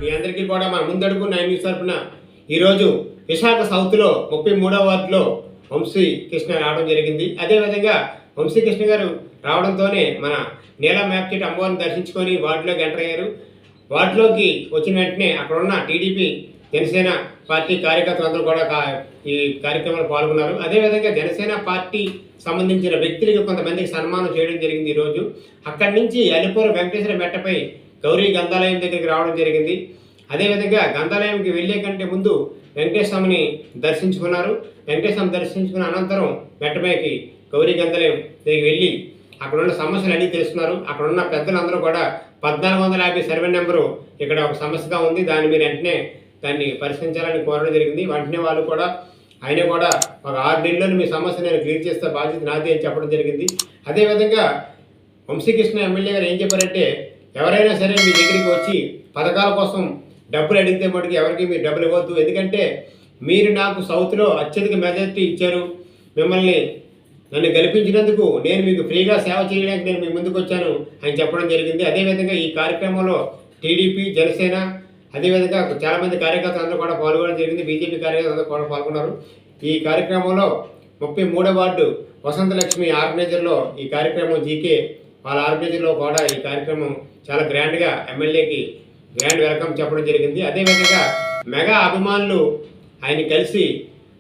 మీ అందరికీ కూడా మన ముందడుగు 9 న్యూస్ తరపున ఈరోజు విశాఖ సౌత్లో 33వ వార్డులో వంశీ కృష్ణ రావడం జరిగింది. అదేవిధంగా వంశీ కృష్ణ గారు రావడంతోనే మన నీలం మ్యాప్ చెట్టు అమ్మవారిని దర్శించుకొని వార్డులోకి ఎంటర్ అయ్యారు. వార్డులోకి వచ్చిన వెంటనే అక్కడున్న టీడీపీ జనసేన పార్టీ కార్యకర్తలందరూ కూడా ఈ కార్యక్రమంలో పాల్గొన్నారు. అదేవిధంగా జనసేన పార్టీ సంబంధించిన వ్యక్తులకు కొంతమందికి సన్మానం చేయడం జరిగింది. ఈరోజు అక్కడి నుంచి అలిపూర్ వెంకటేశ్వర మెట్టపై గౌరీ గంధాలయం దగ్గరికి రావడం జరిగింది. అదేవిధంగా గంధాలయంకి వెళ్ళే కంటే ముందు వెంకటేశ్వరని దర్శించుకున్నారు. వెంకటేశ్వరం దర్శించుకున్న అనంతరం మెట్టపైకి గౌరీ గంధాలయం దగ్గరికి వెళ్ళి అక్కడ ఉన్న సమస్యలు అన్నీ తెలుసుకున్నారు. అక్కడ ఉన్న పెద్దలందరూ కూడా 1450 సర్వే నెంబరు ఇక్కడ ఒక సమస్యగా ఉంది, దాన్ని మీరు వెంటనే దాన్ని పరిష్కరించాలని కోరడం జరిగింది. వెంటనే వాళ్ళు కూడా ఆయన కూడా ఒక 6 నెలల్లో మీ సమస్య నేను క్లియర్ చేస్తే బాధ్యత నాది అని చెప్పడం జరిగింది. అదేవిధంగా వంశీకృష్ణ ఎమ్మెల్యే గారు ఏం చెప్పారంటే, ఎవరైనా సరే మీ దగ్గరికి వచ్చి పథకాల కోసం డబ్బులు అడిగితే మటుకు ఎవరికి మీరు డబ్బులు ఇవ్వద్దు, ఎందుకంటే మీరు నాకు సౌత్లో అత్యధిక మెజారిటీ ఇచ్చారు, మిమ్మల్ని నన్ను గెలిపించినందుకు నేను మీకు ఫ్రీగా సేవ చేయడానికి నేను మీ ముందుకు వచ్చాను అని చెప్పడం జరిగింది. అదేవిధంగా ఈ కార్యక్రమంలో టీడీపీ జనసేన అదేవిధంగా చాలామంది కార్యకర్తలు అందరూ కూడా పాల్గొనడం జరిగింది. బీజేపీ కార్యకర్తలు అందరూ కూడా పాల్గొన్నారు. ఈ కార్యక్రమంలో 33వ వార్డు వసంతలక్ష్మి ఆర్గనైజర్లో ఈ కార్యక్రమం జీకే వాళ్ళ ఆర్గనైజర్లో కూడా ఈ కార్యక్రమం చాలా గ్రాండ్గా ఎమ్మెల్యేకి గ్రాండ్ వెల్కమ్ చెప్పడం జరిగింది. అదేవిధంగా మెగా అభిమానులు ఆయన కలిసి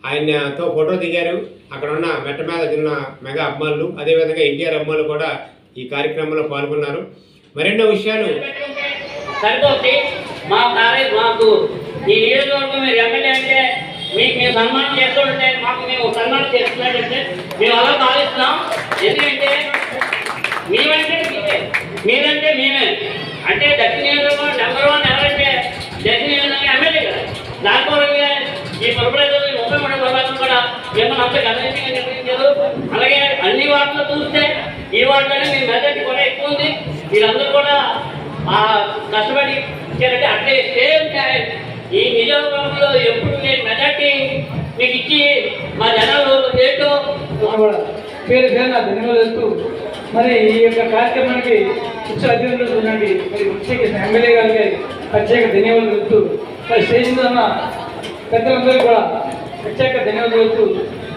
ఆయనతో ఫోటో దిగారు. అక్కడ ఉన్న మెట్ట మీద ఉన్న మెగా అభిమానులు అదేవిధంగా ఎన్టీఆర్ అభిమానులు కూడా ఈ కార్యక్రమంలో పాల్గొన్నారు. మరెన్నో విషయాలు సరిపోతుంది. మాకు ఈ నియోజకవర్గం మీరు ఎమ్మెల్యే అంటే మీకు మేము సన్మానం చేస్తుంటే మాకు మేము సన్మానం చేస్తున్నట్టంటే మేము అలా భావిస్తున్నాం. ఎందుకంటే మేమంటే మీరంటే మేమే అంటే దక్షిణ నియోజకవర్గం నెంబర్ 1 ఎవరంటే దక్షిణ నియోజకవర్గం ఎమ్మెల్యే కదా. దానికోసంగా ఈ ప్రజలు 33 ప్రభావం కూడా మిమ్మల్ని అంత గమనించగా నిర్వహించారు. అలాగే అన్ని వార్డులు చూస్తే ఈ వార్డులోనే మీ మెజారిటీ కూడా ఎక్కువ ఉంది. వీళ్ళందరూ కూడా కష్టపడి ఇచ్చారంటే అట్లే సేమ్ టైం ఈ నియోజకవర్గంలో ఎప్పుడు నేను మెజార్టీ మీకు ఇచ్చి మా జనాలు ఏంటో పేరు పేరున ధన్యవాదాలు. మరి ఈ యొక్క కార్యక్రమానికి ముఖ్య అతిథులు ఉన్నది మరి ముఖ్య ఎమ్మెల్యే గారికి ప్రత్యేక ధన్యవాదాలు చెప్తూ మరి స్టేజ్ మీద ఉన్న పెద్దలందరూ కూడా ప్రత్యేక ధన్యవాదాలు చెప్తూ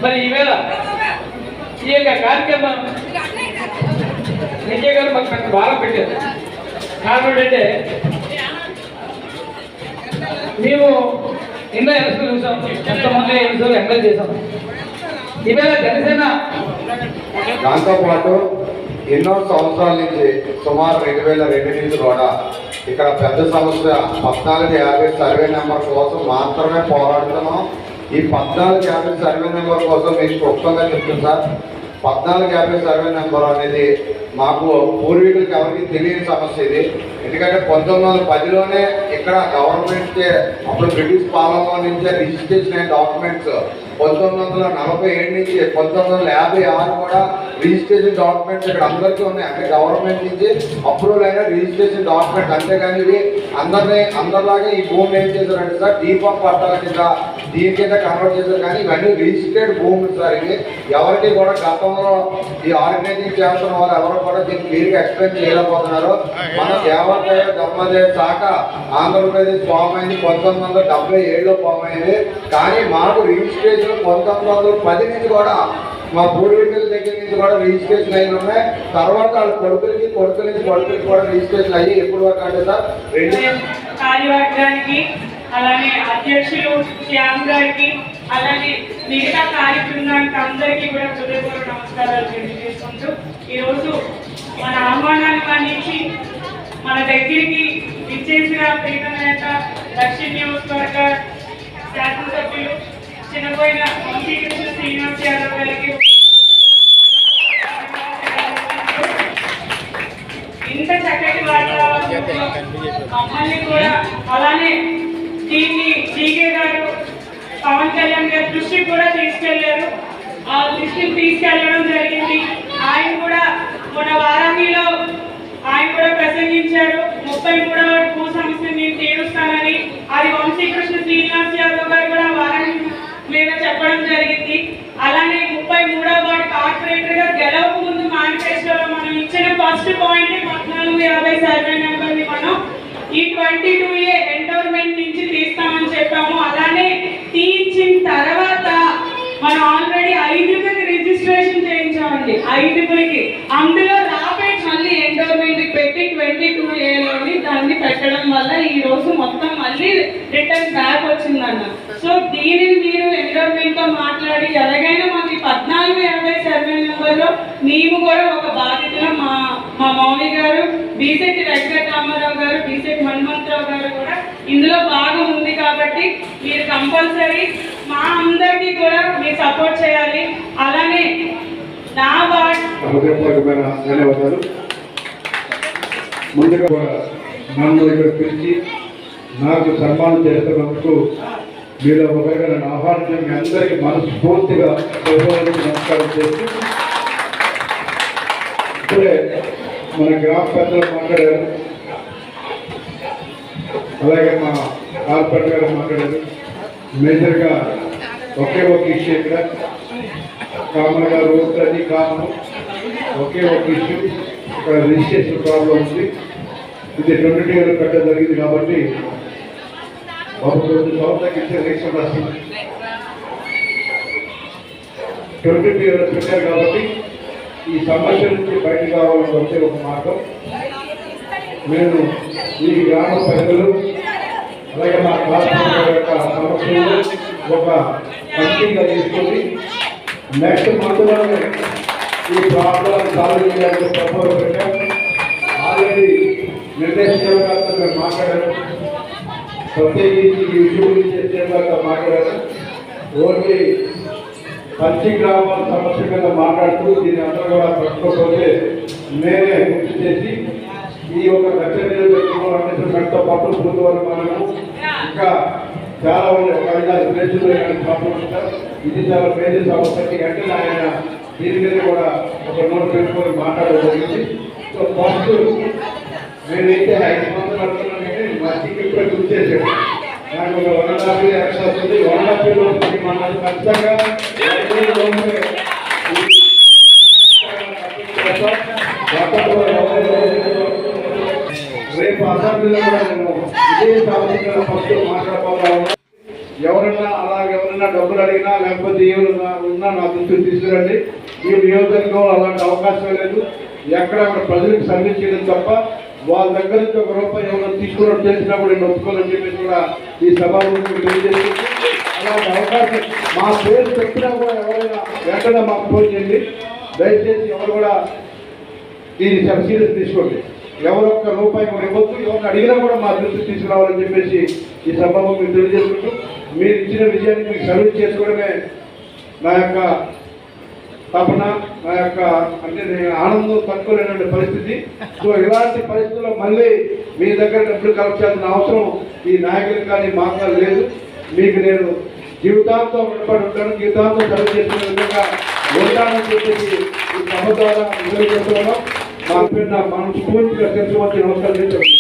మరి ఈవేళ ఈ యొక్క కార్యక్రమం విజయ్ గారు మాకు పెద్ద భారం పెట్టారు. కారణం ఏంటంటే మేము ఎన్నో ఎలక్షన్లు చూసాం, ఎంతమంది ఎన్నిసార్లు ఎంకరేజ్ చేసాం. ఈవేళ జనసేన దాంతోపాటు ఎన్నో సంవత్సరాల నుంచి సుమారు 2002 నుంచి కూడా ఇక్కడ పెద్ద సమస్య 1450 సర్వే నెంబర్ కోసం మాత్రమే పోరాడుతున్నాం. ఈ 1450 సర్వే నెంబర్ కోసం మీకు క్లుప్తంగా చెప్తుంది సార్. 1450 సర్వే నెంబర్ అనేది మాకు పూర్వీకులకి ఎవరికి తెలియని సమస్య ఇది. ఎందుకంటే 1910లోనే ఇక్కడ గవర్నమెంట్ అప్పుడు బ్రిటిష్ పాలనలో నుంచే రిజిస్ట్రేషన్ అయిన డాక్యుమెంట్స్ 1947 నుంచి 1956 కూడా రిజిస్ట్రేషన్ డాక్యుమెంట్స్ ఇక్కడ అందరికీ ఉన్నాయి. అంటే గవర్నమెంట్ నుంచి అప్రూవల్ అయిన రిజిస్ట్రేషన్ డాక్యుమెంట్. అంతేగాని ఇవి అందరిలాగే ఈ భూమి ఏం చేశారంటే సార్ దీపం పట్టాల కింద దీని కింద కన్వర్ట్ చేశారు. కానీ ఇవన్నీ రిజిస్టర్డ్ భూములు సార్. ఇవి ఎవరికి కూడా గతంలో ఈ ఆర్గనైజింగ్ చేస్తున్న వారు ఎవరు కూడా దీన్ని క్లియర్గా ఎక్స్ప్లెయిన్ చేయలేకపోతున్నారు. మన దేవాదాయ ధర్మాదాయ శాఖ ఆంధ్రప్రదేశ్ ఫామ్ అయింది 1977లో ఫామ్ అయింది. కానీ మాకు రిజిస్ట్రేషన్ 1910 నుంచి కూడా మా పూర్వీకుల దగ్గర నుంచి కూడా రిజిస్ట్రేషన్ అయ్యి ఉన్నాయి. తర్వాత వాళ్ళ కొడుకుల నుంచి కూడా రిజిస్ట్రేషన్ అయ్యి ఎప్పుడు వరకు అంటే సార్ కార్యవర్గానికి అలానే అధ్యక్షులు శ్యామ్ గారికి అలాగే మిగతా కార్యక్రమానికి అందరికీ కూడా హృదయపూర్వక నమస్కారాలు తెలియజేసుకుంటూ ఈరోజు మన ఆహ్వానాన్ని మన్నించి మన దగ్గరికి విచ్చేసిన ప్రీతమేత దక్షిణ నియోజకవర్గ శాసనసభ్యులు చిన్నపోయిన వంశీకృష్ణ శ్రీనివాస్ యాదవ్ గారికి ఇంత చక్కటి వాతావరణంలో మమ్మల్ని కూడా అలానే దీన్ని జీకే గారు పవన్ కళ్యాణ్ గారి దృష్టికి కూడా తీసుకెళ్లారు. ఆ దృష్టికి తీసుకెళ్లడం జరిగింది. ఆయన కూడా మన వారాహిలో ఆయన కూడా ప్రసంగించారు. 33వ భూ సమస్యను నేను తీరుస్తానని. అది వంశీకృష్ణ శ్రీనివాస్ యాదవ్ గారు కూడా వారాహి మీద చెప్పడం జరిగింది. అలానే 33వ వార్డు కార్పొరేటర్ గా గెలవక ముందు మేనిఫెస్టోలో మనం ఇచ్చిన ఫస్ట్ పాయింట్ 1450 సర్వే నెంబర్ని మనం ఈ 22A ఎండోర్మెంట్ నుంచి తీస్తామని చెప్పాము. అలానే తీయించిన తర్వాత మనం ఆల్రెడీ 5గురికి రిజిస్ట్రేషన్ చేయించామండి. 5గురికి అందులో రాపేట్ మళ్ళీ ఎండోర్మెంట్ పెట్టి 22Aలోని దాన్ని పెట్టడం వల్ల ఈ రోజు మొత్తం మళ్ళీ రిటర్న్ బ్యాక్ వచ్చిందన్న. సో దీనిని మీరు ఎండోర్మెంట్ తో మాట్లాడి ఎలాగైనా మాకు 1450 సర్వే నెంబర్లో మేము కూడా ఒక బాధ్యతగా మా మౌని గారు, బీసెట్ వెంకటరామారావు గారు, బీసెట్ హనుమంతరావు గారు కూడా ఇందులో భాగం ఉంది కాబట్టి మీరు కంపల్సరీ మా అందరికీ కూడా మీరు సపోర్ట్ చేయాలి. అలానే నా హృదయపూర్వకమైన ధన్యవాదాలు. ముందుగా నన్ను ఇక్కడ పిలిచి నాకు సన్మానం చేస్తున్నందుకు మీరు ఒకరిగా నన్ను ఆహ్వానించడం మీ అందరికీ మనస్ఫూర్తిగా నమస్కారం చేసి ఇప్పుడే మన గ్రామ పెద్దలు మాట్లాడారు, అలాగే మా కార్పొరేటర్ గారు మాట్లాడారు. మేజర్గా ఒకే ఒక ఇష్యూ ఇక్కడ కామన్ గారు అది కామన్ ఒకే ఒక ఇష్యూ ఇక్కడ రిజిస్ట్రేషన్ ప్రాబ్లం ఉంది. ఇది 22 ఏళ్ళు పెట్టడం జరిగింది కాబట్టి ఒక 2 సంవత్సరాలకి ఇచ్చే ఎలక్షన్ వస్తుంది. 22 ఏళ్ళు పెట్టారు కాబట్టి ఈ సమస్య నుంచి బయటకు రావాలని వచ్చే ఒక మార్గం. నేను ఈ గ్రామ ప్రజలు అలాగే మా కార్పొరేటర్ యొక్క సమస్యలు ఒక కమిటీగా తీసుకొని నెక్స్ట్ మంత్లోనే ఈ ప్రాబ్లం సాల్వ్ చేయాలని ప్రపోజల్ పెట్టాం. ఆల్రెడీ నిర్దేశించడంతో మేము మాట్లాడారు, ప్రత్యేకించి ఈ ఇష్యూ గురించి చేసేదాకా మాట్లాడారు. ఓన్లీ పంచి గ్రామాల సమస్య కింద మాట్లాడుతూ దీని అందరూ కూడా పట్టుకోకపోతే నేనే గుర్తు చేసి ఈ ఒక మెట్తో పాటు పూర్తి మనము ఇంకా చాలా ఒక 5-6 ప్లేసులు ఇది చాలా మేజర్ సమస్యకి అంటే ఆయన దీని మీద కూడా ఒక నోట్ పెట్టుకొని మాట్లాడడం జరిగింది. సో ఫస్ట్ నేనైతే 5 సంవత్సరాలు అనుకున్నానంటే మా టీకి ఇప్పుడే గుర్తు చేశాడు. నాకు ఒక 1.5 years వస్తుంది. 1.5 years వస్తుంది మన ఖచ్చితంగా రేపు అసెంబ్లీలో కూడా నేను ఇదే సమస్య ఫస్ట్ మాట్లాడుకోవాలి. ఎవరన్నా అలాగే ఎవరైనా డబ్బులు అడిగినా లేకపోతే ఏమైనా ఉన్నా నా దృష్టికి తీసుకురండి. ఈ నియోజకవర్గంలో అలాంటి అవకాశం లేదు. ఎక్కడక్కడ ప్రజలకు సర్వీస్ చేయడం తప్ప వాళ్ళ దగ్గర నుంచి ఒక రూపాయి ఎవరైనా తీసుకున్నట్టు చేసినప్పుడు నేను ఒప్పుకోవాలని చెప్పేసి కూడా ఈ సభకు తెలియజేస్తుంది. అలాంటి అవకాశం మా పేరు చెప్పినా కూడా ఎవరైనా వెంటనే మాకు ఫోన్ చేయండి. దయచేసి ఎవరు కూడా దీన్ని సబ్సిడీస్ తీసుకోండి. ఎవరొక్క రూపాయి కూడా ఇవ్వద్దు. ఎవరిని అడిగినా కూడా మా దృష్టికి తీసుకురావాలని చెప్పేసి ఈ సభకు మీరు తెలియజేసుకుంటూ మీరు ఇచ్చిన విజయాన్ని మీకు సర్వీస్ చేసుకోవడమే నా యొక్క తపన, నా యొక్క అంటే నేను ఆనందం తట్టుకోలేనటువంటి పరిస్థితి. సో ఇలాంటి పరిస్థితుల్లో మళ్ళీ మీ దగ్గర డబ్బులు కలెక్ట్ చేయాల్సిన అవసరం ఈ నాయకులకు కానీ మాకు కానీ లేదు. మీకు నేను జీవితాంతం రుణపడి ఉంటాను, జీవితాంతం సర్వీస్ చేసుకునే విధంగా ఉంటానని చెప్పేసి ఈ సభ ద్వారా తెలియజేస్తున్నాం. మా పేరు నా మనస్ఫూర్తిగా తెలుసుకోవచ్చు. నమస్కారం.